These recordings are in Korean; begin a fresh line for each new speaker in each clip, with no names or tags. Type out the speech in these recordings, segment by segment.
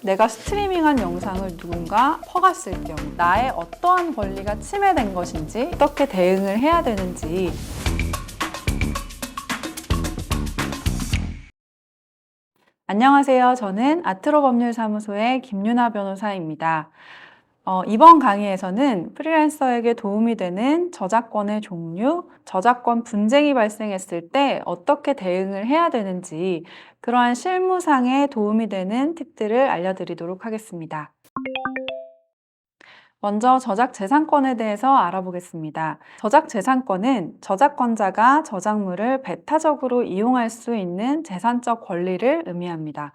내가 스트리밍한 영상을 누군가 퍼갔을 경우 나의 어떠한 권리가 침해된 것인지, 어떻게 대응을 해야 되는지. 안녕하세요. 저는 아트로 법률사무소의 김유나 변호사입니다. 이번 강의에서는 프리랜서에게 도움이 되는 저작권의 종류, 저작권 분쟁이 발생했을 때 어떻게 대응을 해야 되는지, 그러한 실무상에 도움이 되는 팁들을 알려드리도록 하겠습니다. 먼저 저작재산권에 대해서 알아보겠습니다. 저작재산권은 저작권자가 저작물을 배타적으로 이용할 수 있는 재산적 권리를 의미합니다.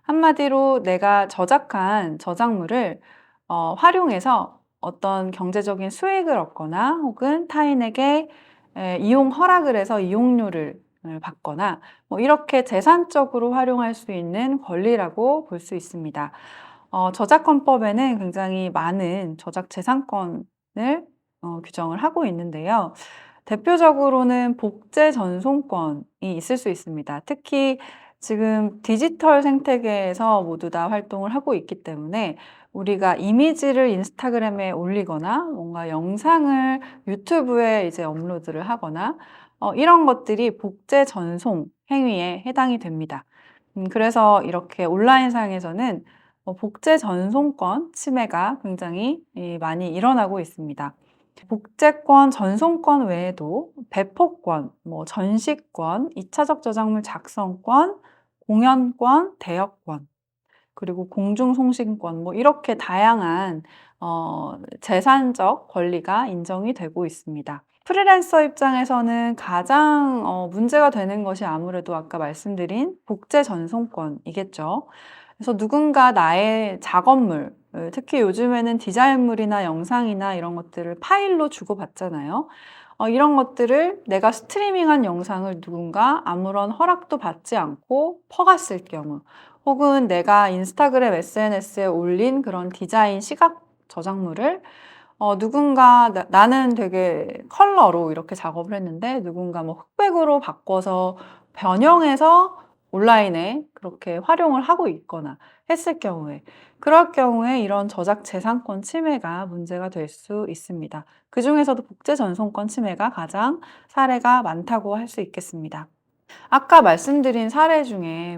한마디로 내가 저작한 저작물을 활용해서 어떤 경제적인 수익을 얻거나 혹은 타인에게 이용 허락을 해서 이용료를 받거나 이렇게 재산적으로 활용할 수 있는 권리라고 볼 수 있습니다. 저작권법에는 굉장히 많은 저작재산권을 규정을 하고 있는데요. 대표적으로는 복제전송권이 있을 수 있습니다. 특히 지금 디지털 생태계에서 모두 다 활동을 하고 있기 때문에 우리가 이미지를 인스타그램에 올리거나 뭔가 영상을 유튜브에 이제 업로드를 하거나 이런 것들이 복제 전송 행위에 해당이 됩니다. 그래서 이렇게 온라인상에서는 복제 전송권 침해가 굉장히 많이 일어나고 있습니다. 복제권, 전송권 외에도 배포권, 전시권, 2차적 저작물 작성권, 공연권, 대여권, 그리고 공중송신권 이렇게 다양한 재산적 권리가 인정이 되고 있습니다. 프리랜서 입장에서는 가장 문제가 되는 것이 아무래도 아까 말씀드린 복제 전송권이겠죠. 그래서 누군가 나의 작업물, 특히 요즘에는 디자인물이나 영상이나 이런 것들을 파일로 주고받잖아요. 이런 것들을 내가 스트리밍한 영상을 누군가 아무런 허락도 받지 않고 퍼갔을 경우, 혹은 내가 인스타그램 SNS에 올린 그런 디자인 시각 저작물을 누군가 나는 되게 컬러로 이렇게 작업을 했는데 누군가 흑백으로 바꿔서 변형해서 온라인에 그렇게 활용을 하고 있거나 했을 경우에, 그럴 경우에 이런 저작재산권 침해가 문제가 될 수 있습니다. 그 중에서도 복제전송권 침해가 가장 사례가 많다고 할 수 있겠습니다. 아까 말씀드린 사례 중에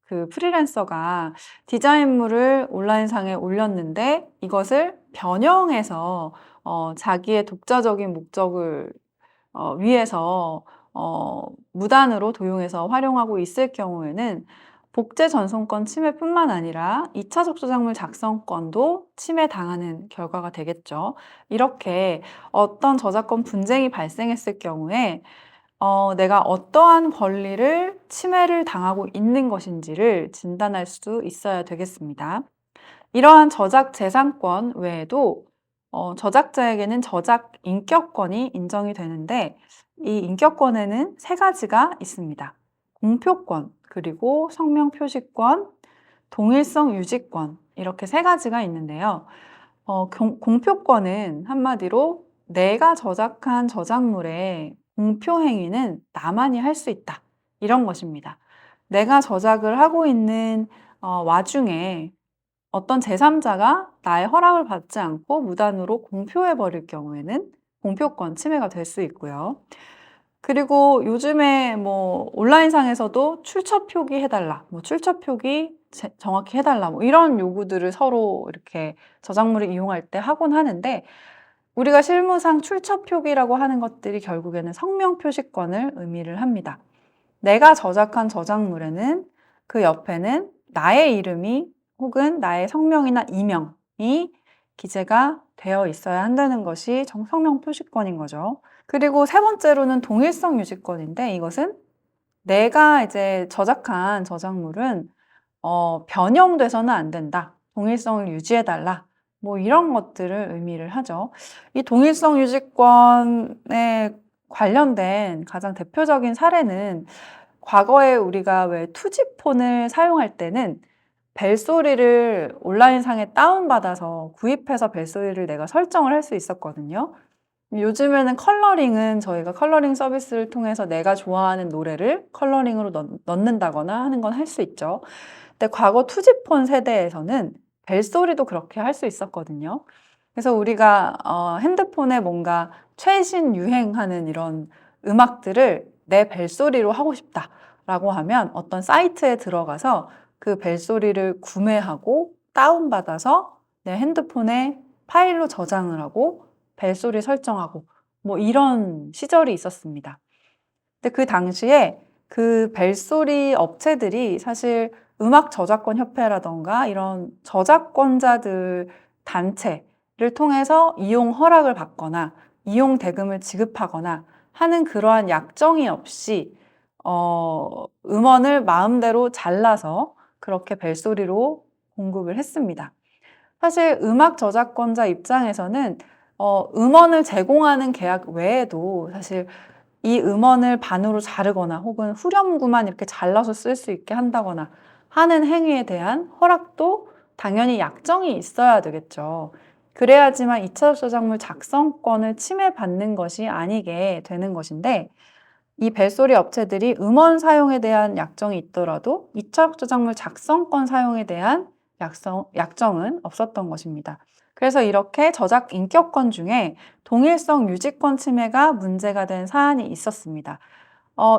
그 프리랜서가 디자인물을 온라인상에 올렸는데 이것을 변형해서 자기의 독자적인 목적을 위해서 무단으로 도용해서 활용하고 있을 경우에는 복제 전송권 침해뿐만 아니라 2차적 저작물 작성권도 침해당하는 결과가 되겠죠. 이렇게 어떤 저작권 분쟁이 발생했을 경우에 내가 어떠한 권리를 침해를 당하고 있는 것인지를 진단할 수 있어야 되겠습니다. 이러한 저작 재산권 외에도 저작자에게는 저작 인격권이 인정이 되는데 이 인격권에는 세 가지가 있습니다. 공표권, 그리고 성명 표시권, 동일성 유지권, 이렇게 세 가지가 있는데요. 공표권은 한마디로 내가 저작한 저작물의 공표 행위는 나만이 할 수 있다, 이런 것입니다. 내가 저작을 하고 있는 와중에 어떤 제3자가 나의 허락을 받지 않고 무단으로 공표해 버릴 경우에는 공표권 침해가 될 수 있고요. 그리고 요즘에 온라인상에서도 출처 표기 해달라, 출처 표기 정확히 해달라, 이런 요구들을 서로 이렇게 저작물을 이용할 때 하곤 하는데, 우리가 실무상 출처 표기라고 하는 것들이 결국에는 성명 표시권을 의미를 합니다. 내가 저작한 저작물에는 그 옆에는 나의 이름이 혹은 나의 성명이나 이명이 기재가 되어 있어야 한다는 것이 성명 표시권인 거죠. 그리고 세 번째로는 동일성 유지권인데, 이것은 내가 이제 저작한 저작물은 변형돼서는 안 된다, 동일성을 유지해달라, 이런 것들을 의미를 하죠. 이 동일성 유지권에 관련된 가장 대표적인 사례는 과거에 우리가 왜 투지폰을 사용할 때는 벨소리를 온라인상에 다운받아서 구입해서 벨소리를 내가 설정을 할 수 있었거든요. 요즘에는 컬러링은 저희가 컬러링 서비스를 통해서 내가 좋아하는 노래를 컬러링으로 넣는다거나 하는 건 할 수 있죠. 근데 과거 투지폰 세대에서는 벨소리도 그렇게 할 수 있었거든요. 그래서 우리가 핸드폰에 뭔가 최신 유행하는 이런 음악들을 내 벨소리로 하고 싶다라고 하면 어떤 사이트에 들어가서 그 벨소리를 구매하고 다운받아서 내 핸드폰에 파일로 저장을 하고 벨소리 설정하고 뭐 이런 시절이 있었습니다. 근데 그 당시에 그 벨소리 업체들이 사실 음악 저작권 협회라던가 이런 저작권자들 단체를 통해서 이용 허락을 받거나 이용 대금을 지급하거나 하는 그러한 약정이 없이 음원을 마음대로 잘라서 그렇게 벨소리로 공급을 했습니다. 사실 음악 저작권자 입장에서는 음원을 제공하는 계약 외에도 사실 이 음원을 반으로 자르거나 혹은 후렴구만 이렇게 잘라서 쓸 수 있게 한다거나 하는 행위에 대한 허락도 당연히 약정이 있어야 되겠죠. 그래야지만 2차적 저작물 작성권을 침해받는 것이 아니게 되는 것인데 이 벨소리 업체들이 음원 사용에 대한 약정이 있더라도 2차적 저작물 작성권 사용에 대한 약정은 없었던 것입니다. 그래서 이렇게 저작 인격권 중에 동일성 유지권 침해가 문제가 된 사안이 있었습니다.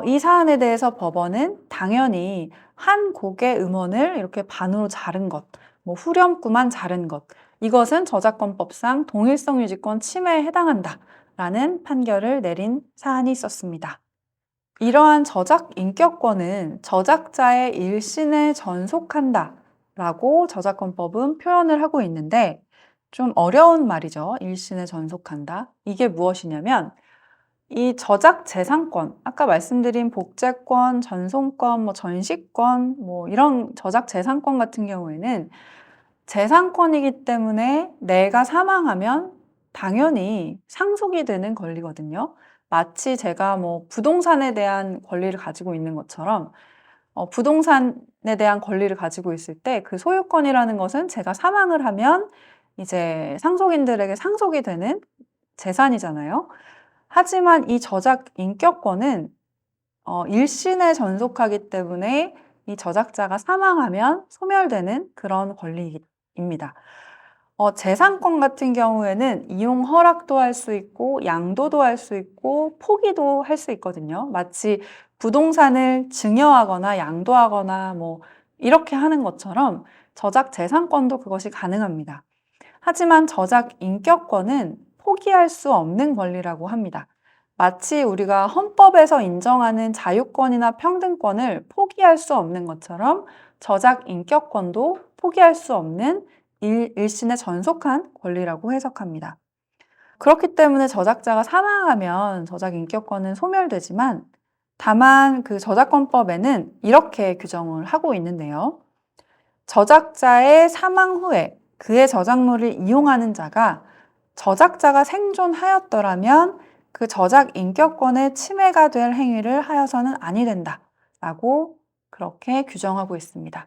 이 사안에 대해서 법원은 당연히 한 곡의 음원을 이렇게 반으로 자른 것, 뭐 후렴구만 자른 것, 이것은 저작권법상 동일성 유지권 침해에 해당한다라는 판결을 내린 사안이 있었습니다. 이러한 저작 인격권은 저작자의 일신에 전속한다 라고 저작권법은 표현을 하고 있는데 좀 어려운 말이죠. 일신에 전속한다. 이게 무엇이냐면 이 저작 재산권, 아까 말씀드린 복제권, 전송권, 뭐 전시권, 뭐 이런 저작 재산권 같은 경우에는 재산권이기 때문에 내가 사망하면 당연히 상속이 되는 권리거든요. 마치 제가 뭐 부동산에 대한 권리를 가지고 있는 것처럼 부동산에 대한 권리를 가지고 있을 때 그 소유권이라는 것은 제가 사망을 하면 이제 상속인들에게 상속이 되는 재산이잖아요. 하지만 이 저작 인격권은 일신에 전속하기 때문에 이 저작자가 사망하면 소멸되는 그런 권리입니다. 재산권 같은 경우에는 이용 허락도 할 수 있고 양도도 할 수 있고 포기도 할 수 있거든요. 마치 부동산을 증여하거나 양도하거나 뭐 이렇게 하는 것처럼 저작 재산권도 그것이 가능합니다. 하지만 저작 인격권은 포기할 수 없는 권리라고 합니다. 마치 우리가 헌법에서 인정하는 자유권이나 평등권을 포기할 수 없는 것처럼 저작 인격권도 포기할 수 없는 일신에 전속한 권리라고 해석합니다. 그렇기 때문에 저작자가 사망하면 저작 인격권은 소멸되지만 다만 그 저작권법에는 이렇게 규정을 하고 있는데요. 저작자의 사망 후에 그의 저작물을 이용하는 자가 저작자가 생존하였더라면 그 저작 인격권의 침해가 될 행위를 하여서는 아니 된다라고 그렇게 규정하고 있습니다.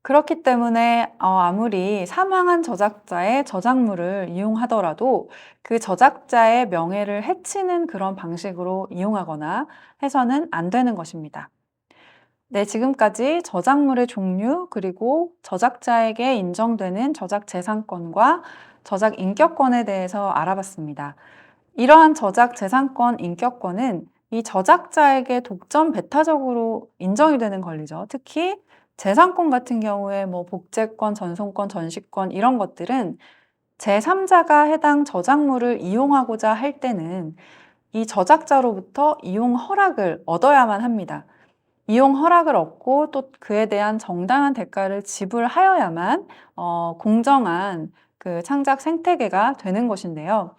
그렇기 때문에 아무리 사망한 저작자의 저작물을 이용하더라도 그 저작자의 명예를 해치는 그런 방식으로 이용하거나 해서는 안 되는 것입니다. 네, 지금까지 저작물의 종류 그리고 저작자에게 인정되는 저작 재산권과 저작 인격권에 대해서 알아봤습니다. 이러한 저작 재산권 인격권은 이 저작자에게 독점 배타적으로 인정이 되는 권리죠. 특히 재산권 같은 경우에 뭐 복제권, 전송권, 전시권 이런 것들은 제3자가 해당 저작물을 이용하고자 할 때는 이 저작자로부터 이용 허락을 얻어야만 합니다. 이용 허락을 얻고 또 그에 대한 정당한 대가를 지불하여야만 공정한 그 창작 생태계가 되는 것인데요.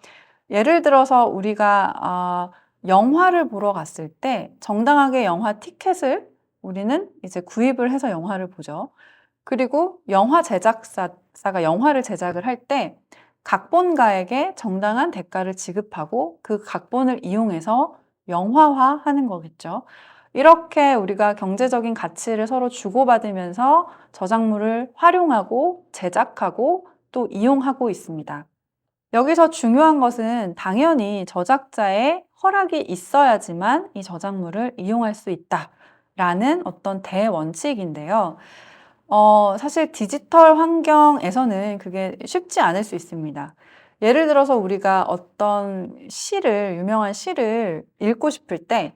예를 들어서 우리가 영화를 보러 갔을 때 정당하게 영화 티켓을 우리는 이제 구입을 해서 영화를 보죠. 그리고 영화 제작사가 영화를 제작을 할 때 각본가에게 정당한 대가를 지급하고 그 각본을 이용해서 영화화하는 거겠죠. 이렇게 우리가 경제적인 가치를 서로 주고받으면서 저작물을 활용하고 제작하고 또 이용하고 있습니다. 여기서 중요한 것은 당연히 저작자의 허락이 있어야지만 이 저작물을 이용할 수 있다라는 어떤 대원칙인데요. 사실 디지털 환경에서는 그게 쉽지 않을 수 있습니다. 예를 들어서 우리가 어떤 유명한 시를 읽고 싶을 때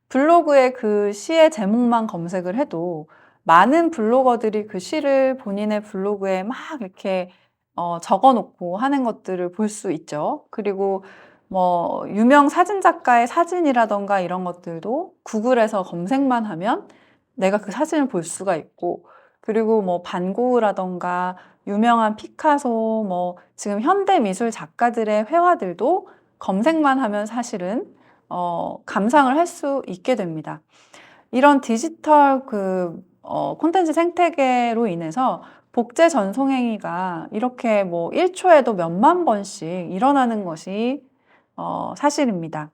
블로그에 그 시의 제목만 검색을 해도 많은 블로거들이 그 시를 본인의 블로그에 막 이렇게 적어 놓고 하는 것들을 볼 수 있죠. 그리고 뭐 유명 사진 작가의 사진이라든가 이런 것들도 구글에서 검색만 하면 내가 그 사진을 볼 수가 있고, 그리고 뭐 반고흐라든가 유명한 피카소, 뭐 지금 현대 미술 작가들의 회화들도 검색만 하면 사실은 감상을 할 수 있게 됩니다. 이런 디지털 콘텐츠 생태계로 인해서 복제 전송 행위가 이렇게 뭐 1초에도 몇만 번씩 일어나는 것이 사실입니다.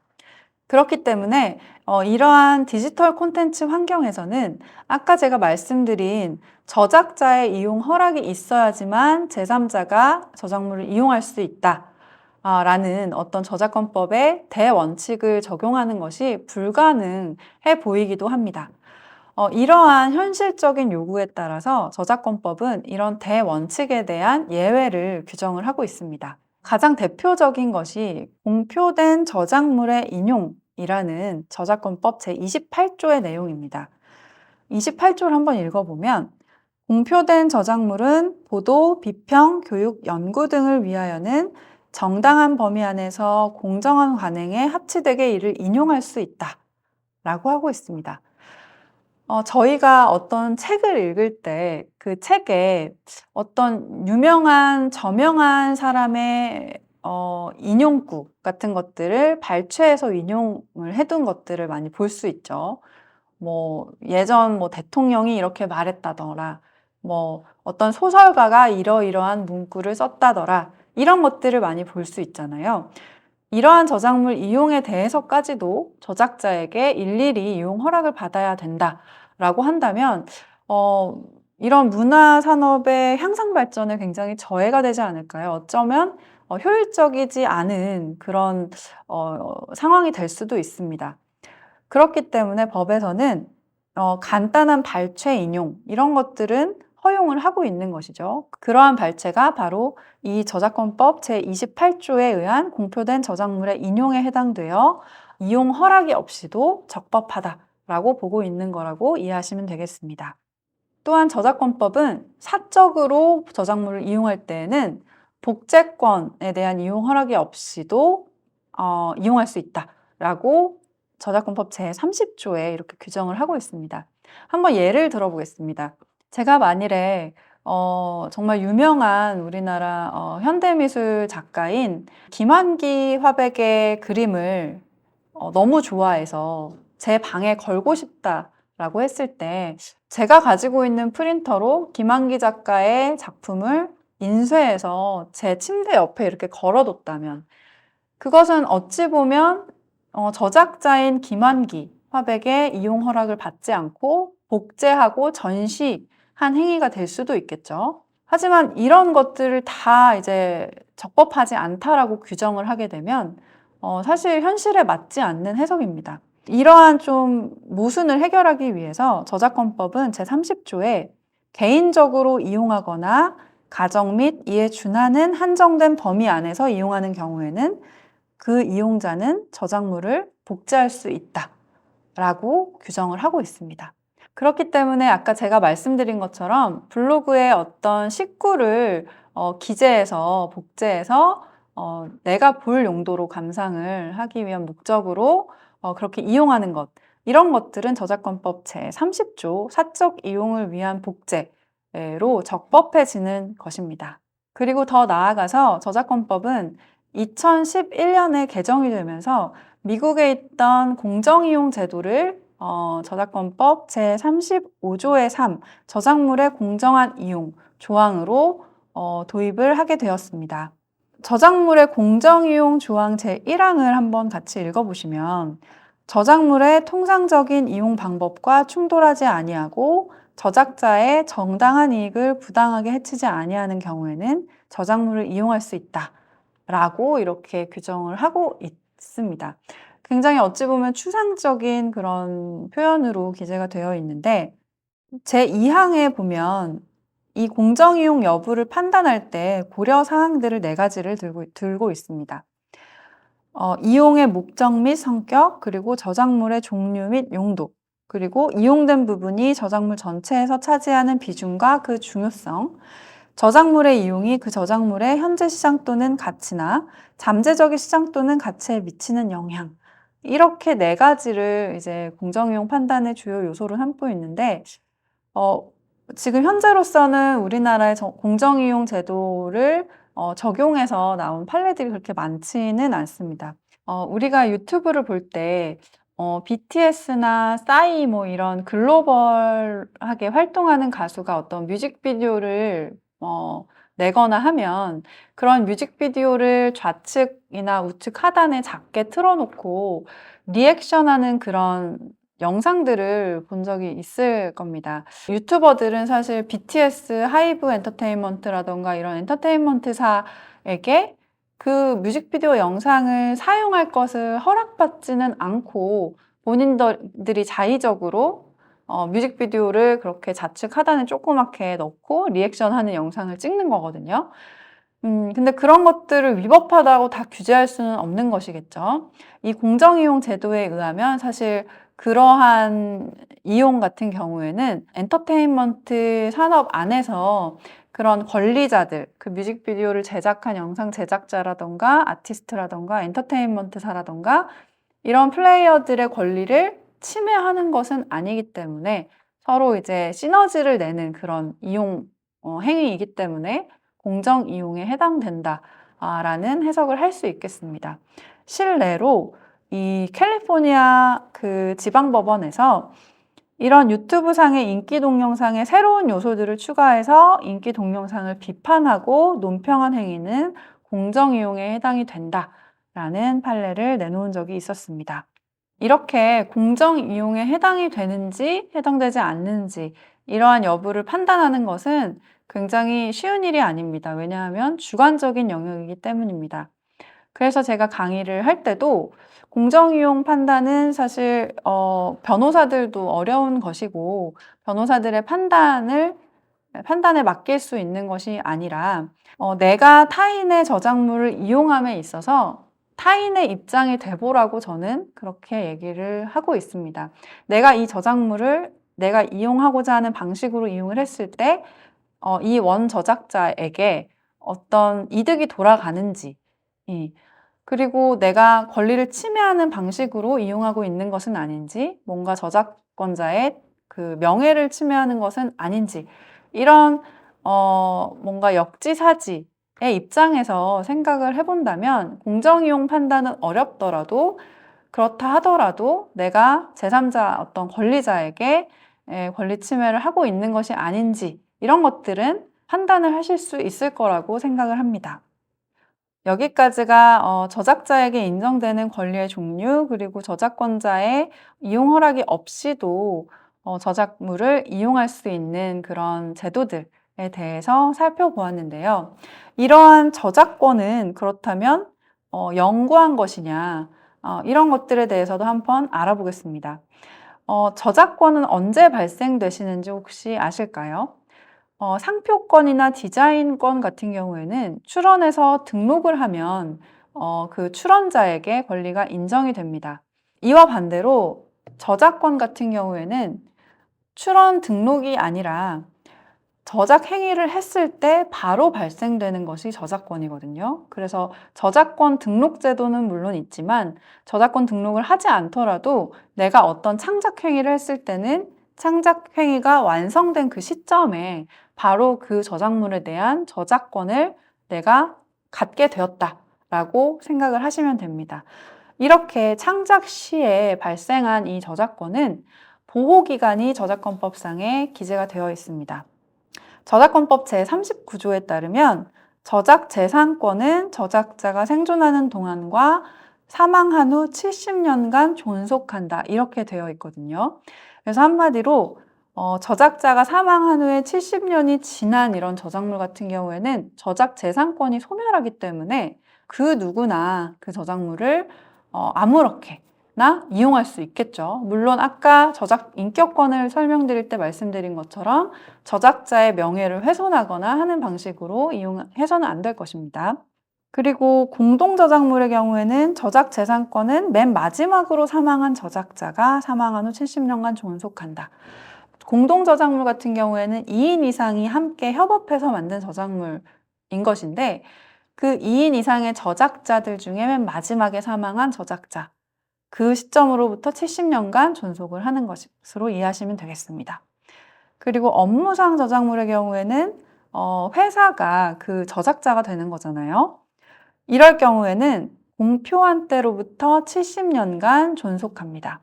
그렇기 때문에 이러한 디지털 콘텐츠 환경에서는 아까 제가 말씀드린 저작자의 이용 허락이 있어야지만 제3자가 저작물을 이용할 수 있다. 라는 어떤 저작권법의 대원칙을 적용하는 것이 불가능해 보이기도 합니다. 이러한 현실적인 요구에 따라서 저작권법은 이런 대원칙에 대한 예외를 규정을 하고 있습니다. 가장 대표적인 것이 공표된 저작물의 인용이라는 저작권법 제28조의 내용입니다. 28조를 한번 읽어보면, 공표된 저작물은 보도, 비평, 교육, 연구 등을 위하여는 정당한 범위 안에서 공정한 관행에 합치되게 이를 인용할 수 있다 라고 하고 있습니다. 저희가 어떤 책을 읽을 때 그 책에 어떤 유명한 저명한 사람의 인용구 같은 것들을 발췌해서 인용을 해둔 것들을 많이 볼 수 있죠. 뭐 예전 뭐 대통령이 이렇게 말했다더라, 뭐 어떤 소설가가 이러이러한 문구를 썼다더라, 이런 것들을 많이 볼 수 있잖아요. 이러한 저작물 이용에 대해서까지도 저작자에게 일일이 이용 허락을 받아야 된다라고 한다면 이런 문화 산업의 향상 발전에 굉장히 저해가 되지 않을까요? 어쩌면 효율적이지 않은 그런 상황이 될 수도 있습니다. 그렇기 때문에 법에서는 간단한 발췌 인용 이런 것들은 허용을 하고 있는 것이죠. 그러한 발췌가 바로 이 저작권법 제28조에 의한 공표된 저작물의 인용에 해당되어 이용 허락이 없이도 적법하다라고 보고 있는 거라고 이해하시면 되겠습니다. 또한 저작권법은 사적으로 저작물을 이용할 때에는 복제권에 대한 이용 허락이 없이도 이용할 수 있다라고 저작권법 제30조에 이렇게 규정을 하고 있습니다. 한번 예를 들어보겠습니다. 제가 만일에 정말 유명한 우리나라 현대미술 작가인 김환기 화백의 그림을 너무 좋아해서 제 방에 걸고 싶다라고 했을 때, 제가 가지고 있는 프린터로 김환기 작가의 작품을 인쇄해서 제 침대 옆에 이렇게 걸어뒀다면, 그것은 어찌 보면 저작자인 김환기 화백의 이용 허락을 받지 않고 복제하고 전시한 행위가 될 수도 있겠죠. 하지만 이런 것들을 다 이제 적법하지 않다라고 규정을 하게 되면 사실 현실에 맞지 않는 해석입니다. 이러한 좀 모순을 해결하기 위해서 저작권법은 제30조에 개인적으로 이용하거나 가정 및 이에 준하는 한정된 범위 안에서 이용하는 경우에는 그 이용자는 저작물을 복제할 수 있다라고 규정을 하고 있습니다. 그렇기 때문에 아까 제가 말씀드린 것처럼 블로그에 어떤 식구를 기재해서 복제해서 내가 볼 용도로 감상을 하기 위한 목적으로 그렇게 이용하는 것, 이런 것들은 저작권법 제30조 사적 이용을 위한 복제로 적법해지는 것입니다. 그리고 더 나아가서 저작권법은 2011년에 개정이 되면서 미국에 있던 공정이용 제도를 저작권법 제35조의 3 저작물의 공정한 이용 조항으로 도입을 하게 되었습니다. 저작물의 공정이용 조항 제1항을 한번 같이 읽어보시면, 저작물의 통상적인 이용 방법과 충돌하지 아니하고 저작자의 정당한 이익을 부당하게 해치지 아니하는 경우에는 저작물을 이용할 수 있다 라고 이렇게 규정을 하고 있습니다. 굉장히 어찌 보면 추상적인 그런 표현으로 기재가 되어 있는데, 제2항에 보면 이 공정이용 여부를 판단할 때 고려 사항들을 4가지를 들고 있습니다. 이용의 목적 및 성격, 그리고 저작물의 종류 및 용도, 그리고 이용된 부분이 저작물 전체에서 차지하는 비중과 그 중요성, 저작물의 이용이 그 저작물의 현재 시장 또는 가치나 잠재적인 시장 또는 가치에 미치는 영향. 이렇게 4가지를 이제 공정이용 판단의 주요 요소로 삼고 있는데, 어, 지금 현재로서는 우리나라의 공정이용 제도를 적용해서 나온 판례들이 그렇게 많지는 않습니다. 우리가 유튜브를 볼 때 BTS나 싸이 뭐 이런 글로벌하게 활동하는 가수가 어떤 뮤직비디오를 내거나 하면 그런 뮤직비디오를 좌측이나 우측 하단에 작게 틀어놓고 리액션하는 그런 영상들을 본 적이 있을 겁니다. 유튜버들은 사실 BTS, 하이브 엔터테인먼트라던가 이런 엔터테인먼트사에게 그 뮤직비디오 영상을 사용할 것을 허락받지는 않고 본인들이 자의적으로 뮤직비디오를 그렇게 좌측 하단에 조그맣게 넣고 리액션하는 영상을 찍는 거거든요. 근데 그런 것들을 위법하다고 다 규제할 수는 없는 것이겠죠. 이 공정이용 제도에 의하면 사실 그러한 이용 같은 경우에는 엔터테인먼트 산업 안에서 그런 권리자들, 그 뮤직비디오를 제작한 영상 제작자라던가 아티스트라던가 엔터테인먼트사라던가 이런 플레이어들의 권리를 침해하는 것은 아니기 때문에 서로 이제 시너지를 내는 그런 이용 행위이기 때문에 공정 이용에 해당된다라는 해석을 할 수 있겠습니다. 실례로 이 캘리포니아 그 지방법원에서 이런 유튜브상의 인기 동영상에 새로운 요소들을 추가해서 인기 동영상을 비판하고 논평한 행위는 공정이용에 해당이 된다라는 판례를 내놓은 적이 있었습니다. 이렇게 공정이용에 해당이 되는지 해당되지 않는지 이러한 여부를 판단하는 것은 굉장히 쉬운 일이 아닙니다. 왜냐하면 주관적인 영역이기 때문입니다. 그래서 제가 강의를 할 때도 공정이용 판단은 사실 변호사들도 어려운 것이고 변호사들의 판단에 맡길 수 있는 것이 아니라 내가 타인의 저작물을 이용함에 있어서 타인의 입장이 돼보라고 저는 그렇게 얘기를 하고 있습니다. 내가 이 저작물을 내가 이용하고자 하는 방식으로 이용을 했을 때 이 원 저작자에게 어떤 이득이 돌아가는지, 그리고 내가 권리를 침해하는 방식으로 이용하고 있는 것은 아닌지, 뭔가 저작권자의 그 명예를 침해하는 것은 아닌지, 이런 뭔가 역지사지의 입장에서 생각을 해본다면 공정이용 판단은 어렵더라도 그렇다 하더라도 내가 제3자 어떤 권리자에게 권리 침해를 하고 있는 것이 아닌지 이런 것들은 판단을 하실 수 있을 거라고 생각을 합니다. 여기까지가 저작자에게 인정되는 권리의 종류, 그리고 저작권자의 이용 허락이 없이도 저작물을 이용할 수 있는 그런 제도들에 대해서 살펴보았는데요. 이러한 저작권은 그렇다면 영구한 것이냐, 이런 것들에 대해서도 한번 알아보겠습니다. 저작권은 언제 발생되시는지 혹시 아실까요? 상표권이나 디자인권 같은 경우에는 출원해서 등록을 하면 그 출원자에게 권리가 인정이 됩니다. 이와 반대로 저작권 같은 경우에는 출원 등록이 아니라 저작 행위를 했을 때 바로 발생되는 것이 저작권이거든요. 그래서 저작권 등록 제도는 물론 있지만 저작권 등록을 하지 않더라도 내가 어떤 창작 행위를 했을 때는 창작 행위가 완성된 그 시점에 바로 그 저작물에 대한 저작권을 내가 갖게 되었다라고 생각을 하시면 됩니다. 이렇게 창작 시에 발생한 이 저작권은 보호기간이 저작권법상에 기재가 되어 있습니다. 저작권법 제39조에 따르면 저작 재산권은 저작자가 생존하는 동안과 사망한 후 70년간 존속한다. 이렇게 되어 있거든요. 그래서 한마디로 저작자가 사망한 후에 70년이 지난 이런 저작물 같은 경우에는 저작 재산권이 소멸하기 때문에 그 누구나 그 저작물을 아무렇게 이용할 수 있겠죠. 물론 아까 저작 인격권을 설명드릴 때 말씀드린 것처럼 저작자의 명예를 훼손하거나 하는 방식으로 이용해서는 안 될 것입니다. 그리고 공동저작물의 경우에는 저작재산권은 맨 마지막으로 사망한 저작자가 사망한 후 70년간 존속한다. 공동저작물 같은 경우에는 2인 이상이 함께 협업해서 만든 저작물인 것인데 그 2인 이상의 저작자들 중에 맨 마지막에 사망한 저작자, 그 시점으로부터 70년간 존속을 하는 것으로 이해하시면 되겠습니다. 그리고 업무상 저작물의 경우에는 회사가 그 저작자가 되는 거잖아요. 이럴 경우에는 공표한 때로부터 70년간 존속합니다.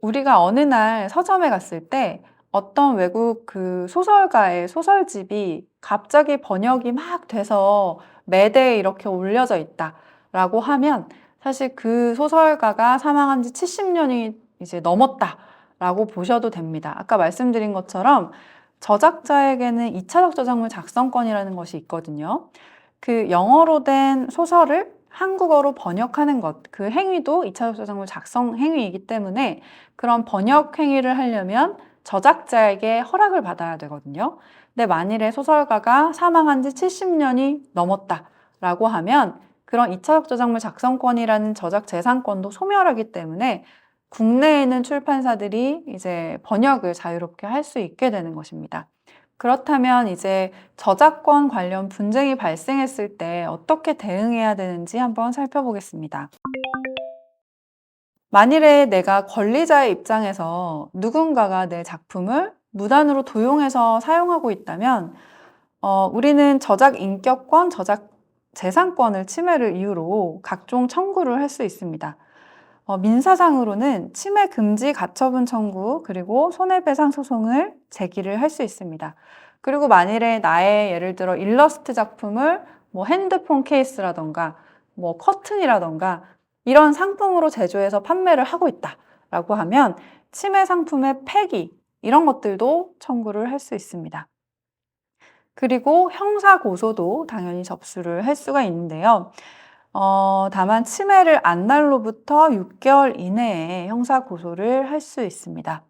우리가 어느 날 서점에 갔을 때 어떤 외국 그 소설가의 소설집이 갑자기 번역이 막 돼서 매대에 이렇게 올려져 있다라고 하면 사실 그 소설가가 사망한 지 70년이 이제 넘었다라고 보셔도 됩니다. 아까 말씀드린 것처럼 저작자에게는 2차적 저작물 작성권이라는 것이 있거든요. 그 영어로 된 소설을 한국어로 번역하는 것, 그 행위도 2차적 저작물 작성 행위이기 때문에 그런 번역 행위를 하려면 저작자에게 허락을 받아야 되거든요. 근데 만일에 소설가가 사망한 지 70년이 넘었다라고 하면 그런 2차적 저작물 작성권이라는 저작 재산권도 소멸하기 때문에 국내에 있는 출판사들이 이제 번역을 자유롭게 할 수 있게 되는 것입니다. 그렇다면 이제 저작권 관련 분쟁이 발생했을 때 어떻게 대응해야 되는지 한번 살펴보겠습니다. 만일에 내가 권리자의 입장에서 누군가가 내 작품을 무단으로 도용해서 사용하고 있다면 우리는 저작 인격권, 저작 재산권을 침해를 이유로 각종 청구를 할 수 있습니다. 민사상으로는 침해 금지 가처분 청구 그리고 손해배상 소송을 제기를 할 수 있습니다. 그리고 만일에 나의 예를 들어 일러스트 작품을 뭐 핸드폰 케이스라던가 뭐 커튼이라던가 이런 상품으로 제조해서 판매를 하고 있다라고 하면 침해 상품의 폐기 이런 것들도 청구를 할 수 있습니다. 그리고 형사 고소도 당연히 접수를 할 수가 있는데요. 다만 침해를 안 날로부터 6개월 이내에 형사 고소를 할 수 있습니다.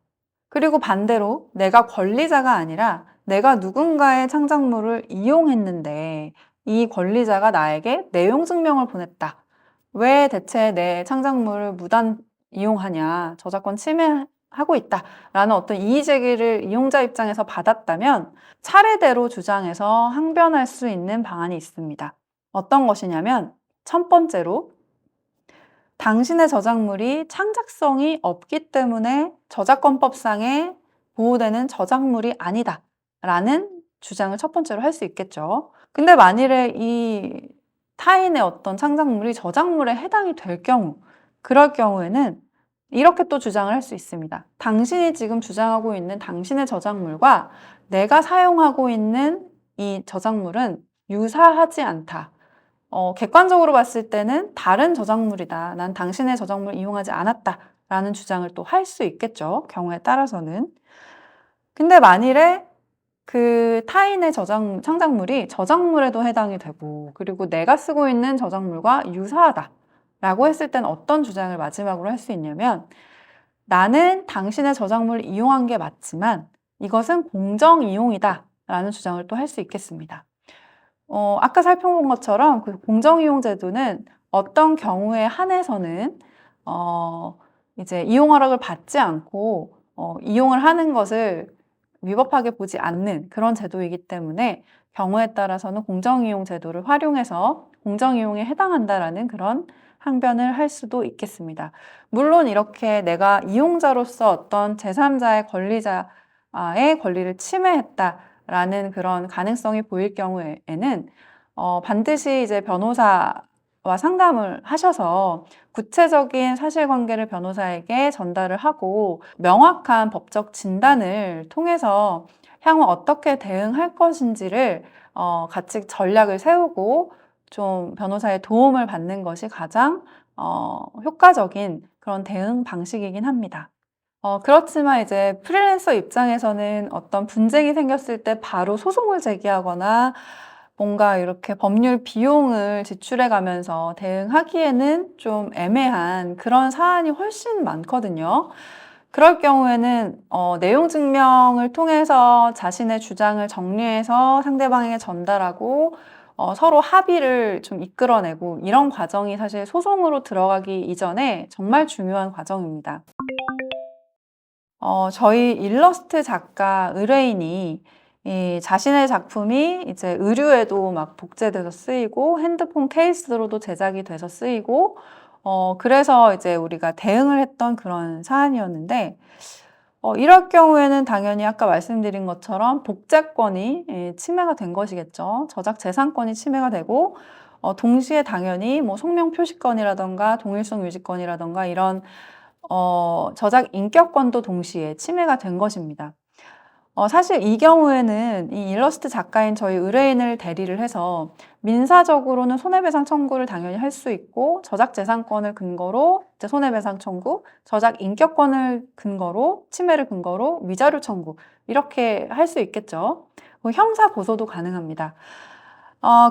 그리고 반대로 내가 권리자가 아니라 내가 누군가의 창작물을 이용했는데 이 권리자가 나에게 내용 증명을 보냈다. 왜 대체 내 창작물을 무단 이용하냐, 저작권 침해하고 있다라는 어떤 이의 제기를 이용자 입장에서 받았다면 차례대로 주장해서 항변할 수 있는 방안이 있습니다. 어떤 것이냐면 첫 번째로 당신의 저작물이 창작성이 없기 때문에 저작권법상에 보호되는 저작물이 아니다 라는 주장을 첫 번째로 할 수 있겠죠. 근데 만일에 이 타인의 어떤 창작물이 저작물에 해당이 될 경우, 그럴 경우에는 이렇게 또 주장을 할 수 있습니다. 당신이 지금 주장하고 있는 당신의 저작물과 내가 사용하고 있는 이 저작물은 유사하지 않다. 객관적으로 봤을 때는 다른 저작물이다. 난 당신의 저작물을 이용하지 않았다. 라는 주장을 또 할 수 있겠죠. 경우에 따라서는. 근데 만일에 그 타인의 창작물이 저작물에도 해당이 되고, 그리고 내가 쓰고 있는 저작물과 유사하다. 라고 했을 땐 어떤 주장을 마지막으로 할 수 있냐면, 나는 당신의 저작물을 이용한 게 맞지만, 이것은 공정 이용이다. 라는 주장을 또 할 수 있겠습니다. 아까 살펴본 것처럼 그 공정이용제도는 어떤 경우에 한해서는 이제 이용 허락을 받지 않고 이용을 하는 것을 위법하게 보지 않는 그런 제도이기 때문에 경우에 따라서는 공정이용제도를 활용해서 공정이용에 해당한다라는 그런 항변을 할 수도 있겠습니다. 물론 이렇게 내가 이용자로서 어떤 제3자의 권리자의 권리를 침해했다라는 그런 가능성이 보일 경우에는 반드시 이제 변호사와 상담을 하셔서 구체적인 사실관계를 변호사에게 전달을 하고 명확한 법적 진단을 통해서 향후 어떻게 대응할 것인지를 같이 전략을 세우고 좀 변호사의 도움을 받는 것이 가장 효과적인 그런 대응 방식이긴 합니다. 그렇지만 이제 프리랜서 입장에서는 어떤 분쟁이 생겼을 때 바로 소송을 제기하거나 뭔가 이렇게 법률 비용을 지출해 가면서 대응하기에는 좀 애매한 그런 사안이 훨씬 많거든요. 그럴 경우에는 내용 증명을 통해서 자신의 주장을 정리해서 상대방에게 전달하고 서로 합의를 좀 이끌어내고 이런 과정이 사실 소송으로 들어가기 이전에 정말 중요한 과정입니다. 저희 일러스트 작가 의뢰인이 이 자신의 작품이 이제 의류에도 막 복제돼서 쓰이고 핸드폰 케이스로도 제작이 돼서 쓰이고 그래서 이제 우리가 대응을 했던 그런 사안이었는데 이럴 경우에는 당연히 아까 말씀드린 것처럼 복제권이 침해가 된 것이겠죠. 저작 재산권이 침해가 되고 동시에 당연히 뭐 성명 표시권이라든가 동일성 유지권이라든가 이런 저작 인격권도 동시에 침해가 된 것입니다. 사실 이 경우에는 이 일러스트 작가인 저희 의뢰인을 대리를 해서 민사적으로는 손해배상 청구를 당연히 할 수 있고 저작 재산권을 근거로 이제 손해배상 청구, 저작 인격권을 근거로 침해를 근거로 위자료 청구 이렇게 할 수 있겠죠. 형사 고소도 가능합니다.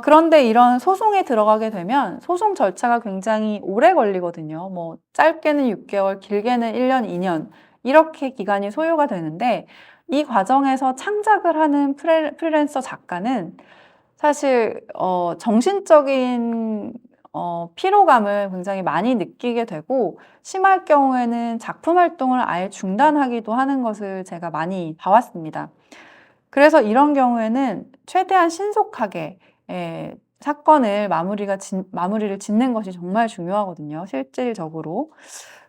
그런데 이런 소송에 들어가게 되면 소송 절차가 굉장히 오래 걸리거든요. 뭐 짧게는 6개월, 길게는 1년, 2년 이렇게 기간이 소요가 되는데 이 과정에서 창작을 하는 프리랜서 작가는 사실 정신적인 피로감을 굉장히 많이 느끼게 되고 심할 경우에는 작품 활동을 아예 중단하기도 하는 것을 제가 많이 봐왔습니다. 그래서 이런 경우에는 최대한 신속하게 사건을 마무리를 짓는 것이 정말 중요하거든요, 실질적으로.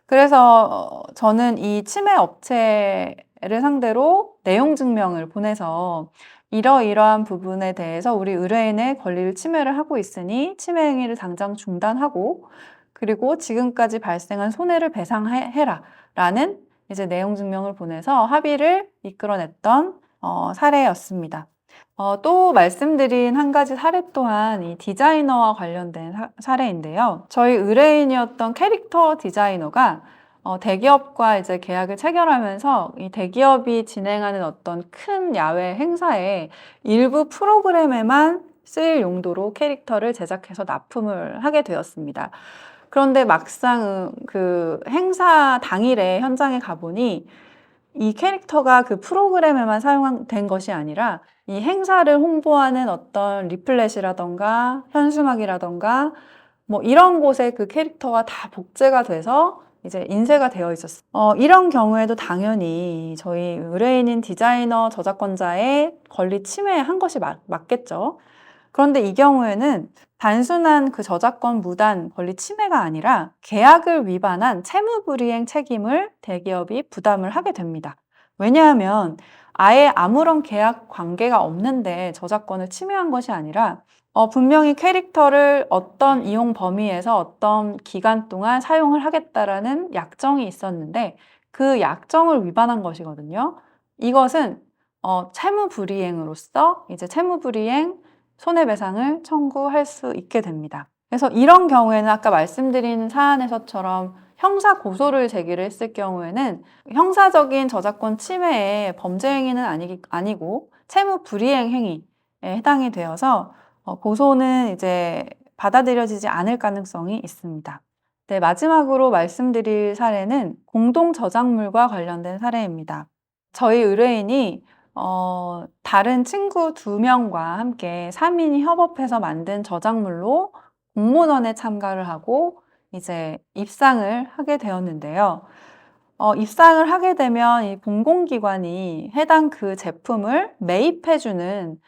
그래서 저는 이 침해 업체를 상대로 내용 증명을 보내서 이러이러한 부분에 대해서 우리 의뢰인의 권리를 침해를 하고 있으니 침해 행위를 당장 중단하고 그리고 지금까지 발생한 손해를 배상해라 라는 이제 내용 증명을 보내서 합의를 이끌어냈던 사례였습니다. 또 말씀드린 한 가지 사례 또한 이 디자이너와 관련된 사례인데요. 저희 의뢰인이었던 캐릭터 디자이너가 대기업과 이제 계약을 체결하면서 이 대기업이 진행하는 어떤 큰 야외 행사에 일부 프로그램에만 쓰일 용도로 캐릭터를 제작해서 납품을 하게 되었습니다. 그런데 막상 그 행사 당일에 현장에 가보니 이 캐릭터가 그 프로그램에만 사용된 것이 아니라 이 행사를 홍보하는 어떤 리플렛이라던가 현수막이라던가 뭐 이런 곳에 그 캐릭터가 다 복제가 돼서 이제 인쇄가 되어 있었어요. 이런 경우에도 당연히 저희 의뢰인인 디자이너 저작권자의 권리 침해한 것이 맞겠죠. 그런데 이 경우에는 단순한 그 저작권 무단 권리 침해가 아니라 계약을 위반한 채무불이행 책임을 대기업이 부담을 하게 됩니다. 왜냐하면 아예 아무런 계약 관계가 없는데 저작권을 침해한 것이 아니라 분명히 캐릭터를 어떤 이용 범위에서 어떤 기간 동안 사용을 하겠다라는 약정이 있었는데 그 약정을 위반한 것이거든요. 이것은 채무불이행으로서 이제 채무불이행 손해배상을 청구할 수 있게 됩니다. 그래서 이런 경우에는 아까 말씀드린 사안에서처럼 형사 고소를 제기를 했을 경우에는 형사적인 저작권 침해의 범죄 행위는 아니고 채무 불이행 행위에 해당이 되어서 고소는 이제 받아들여지지 않을 가능성이 있습니다. 네, 마지막으로 말씀드릴 사례는 공동 저작물과 관련된 사례입니다. 저희 의뢰인이 다른 친구 2명과 함께 3인이 협업해서 만든 저작물로 공모전에 참가를 하고 이제 입상을 하게 되었는데요. 입상을 하게 되면 이 공공기관이 해당 그 제품을 매입해주는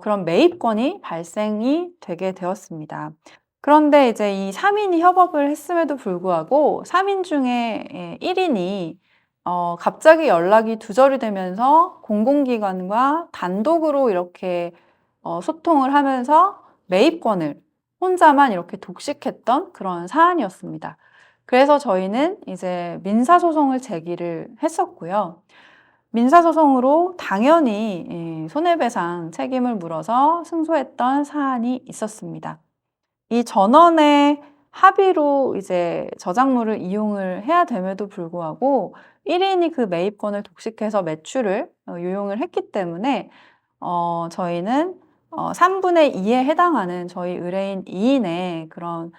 그런 매입권이 발생이 되게 되었습니다. 그런데 이제 이 3인이 협업을 했음에도 불구하고 3인 중에 1인이 갑자기 연락이 두절이 되면서 공공기관과 단독으로 이렇게 소통을 하면서 매입권을 혼자만 이렇게 독식했던 그런 사안이었습니다. 그래서 저희는 이제 민사소송을 제기를 했었고요. 민사소송으로 당연히 손해배상 책임을 물어서 승소했던 사안이 있었습니다. 이 전원의 합의로 이제 저작물을 이용을 해야 됨에도 불구하고 1인이 그 매입권을 독식해서 매출을 유용을 했기 때문에 저희는 3분의 2에 해당하는 저희 의뢰인 2인의 그런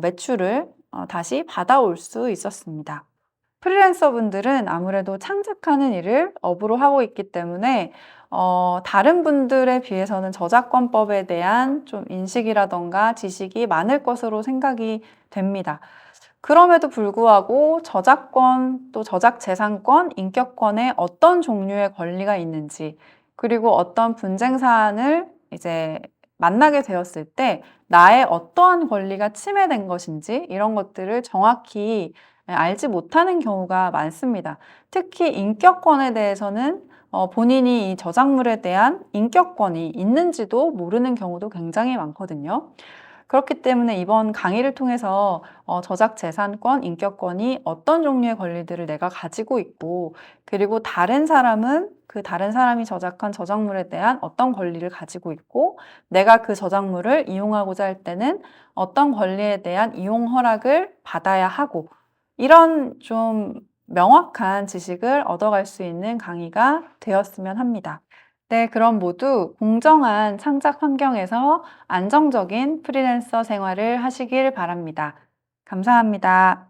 매출을 다시 받아올 수 있었습니다. 프리랜서분들은 아무래도 창작하는 일을 업으로 하고 있기 때문에 다른 분들에 비해서는 저작권법에 대한 좀 인식이라든가 지식이 많을 것으로 생각이 됩니다. 그럼에도 불구하고 저작권, 또 저작재산권, 인격권에 어떤 종류의 권리가 있는지, 그리고 어떤 분쟁 사안을 이제 만나게 되었을 때 나의 어떠한 권리가 침해된 것인지 이런 것들을 정확히 알지 못하는 경우가 많습니다. 특히 인격권에 대해서는 본인이 이 저작물에 대한 인격권이 있는지도 모르는 경우도 굉장히 많거든요. 그렇기 때문에 이번 강의를 통해서 저작재산권, 인격권이 어떤 종류의 권리들을 내가 가지고 있고, 그리고 다른 사람은 그 다른 사람이 저작한 저작물에 대한 어떤 권리를 가지고 있고, 내가 그 저작물을 이용하고자 할 때는 어떤 권리에 대한 이용 허락을 받아야 하고, 이런 좀 명확한 지식을 얻어갈 수 있는 강의가 되었으면 합니다. 네, 그럼 모두 공정한 창작 환경에서 안정적인 프리랜서 생활을 하시길 바랍니다. 감사합니다.